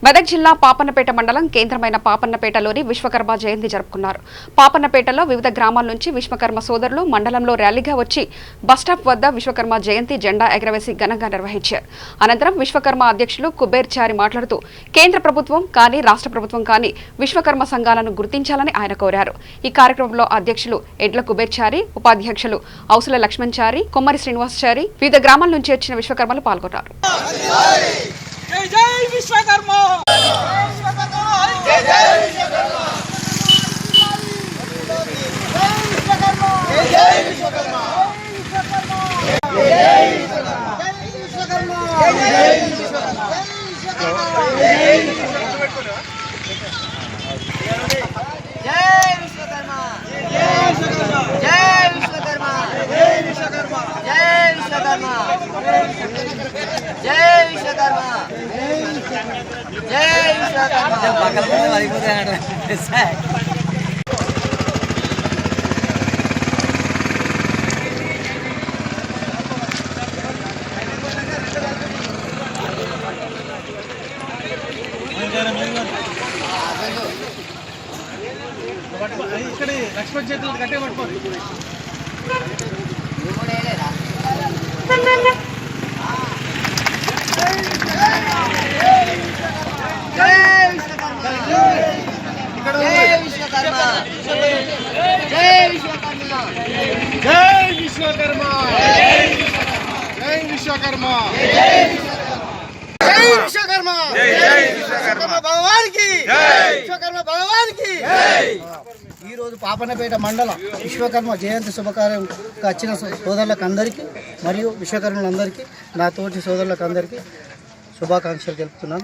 మెదక్ జిల్లా పాపన్నపేట మండలం కేంద్రమైన పాపన్నపేటలోని విశ్వకర్మ జయంతి జరుపుకున్నారు. పాపన్నపేటలో వివిధ గ్రామాల నుంచి విశ్వకర్మ సోదరులు మండలంలో ర్యాలీగా వచ్చి బస్టాప్ వద్ద విశ్వకర్మ జయంతి జెండా ఎగరవేసి ఘనంగా నిర్వహించారు. అనంతరం విశ్వకర్మ అధ్యక్షులు కుబేర్ చారి మాట్లాడుతూ కేంద్ర ప్రభుత్వం కానీ రాష్ట్ర ప్రభుత్వం కానీ విశ్వకర్మ సంఘాలను గుర్తించాలని ఆయన కోరారు. ఈ కార్యక్రమంలో అధ్యక్షులు ఎడ్ల కుబేర్ చారి, ఉపాధ్యక్షులు ఔసుల లక్ష్మణ్ చారి, కొమ్మరి శ్రీనివాస్ చారి, వివిధ గ్రామాల నుంచి వచ్చిన విశ్వకర్మలు పాల్గొన్నారు. జై జై విశ్వకర్మ జై జై విశ్వకర్మ జై జై విశ్వకర్మ జై జై విశ్వకర్మ జై జై విశ్వకర్మ జై విశ్వకర్మ జై విశ్వకర్మ జై విశ్వకర్మ జై విశ్వకర్మ జై విశ్వకర్మ జై విశ్వకర్మ పక్కన ముందు అయిపోతాడు. ఇక్కడ లక్ష్మణ్ చేతులు కట్టే పట్టుకోండి. ఈరోజు పాపన్నపేట మండల విశ్వకర్మ జయంతి శుభకార్యంకి వచ్చిన సోదరులకు అందరికీ మరియు విశ్వకర్మలందరికీ నా తోటి సోదరులకు అందరికీ శుభాకాంక్షలు తెలుపుతున్నాం.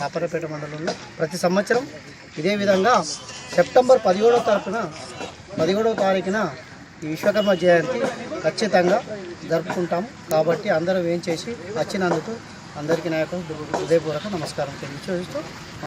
పాపన్నపేట మండలంలో ప్రతి సంవత్సరం ఇదే విధంగా సెప్టెంబర్ 17వ తారీఖున ఈ విశ్వకర్మ జయంతి ఖచ్చితంగా జరుపుకుంటాము. కాబట్టి అందరూ ఏం చేసి వచ్చినందుకు అందరికీ నా యొక్క హృదయపూర్వక నమస్కారం తెలియజేస్తూ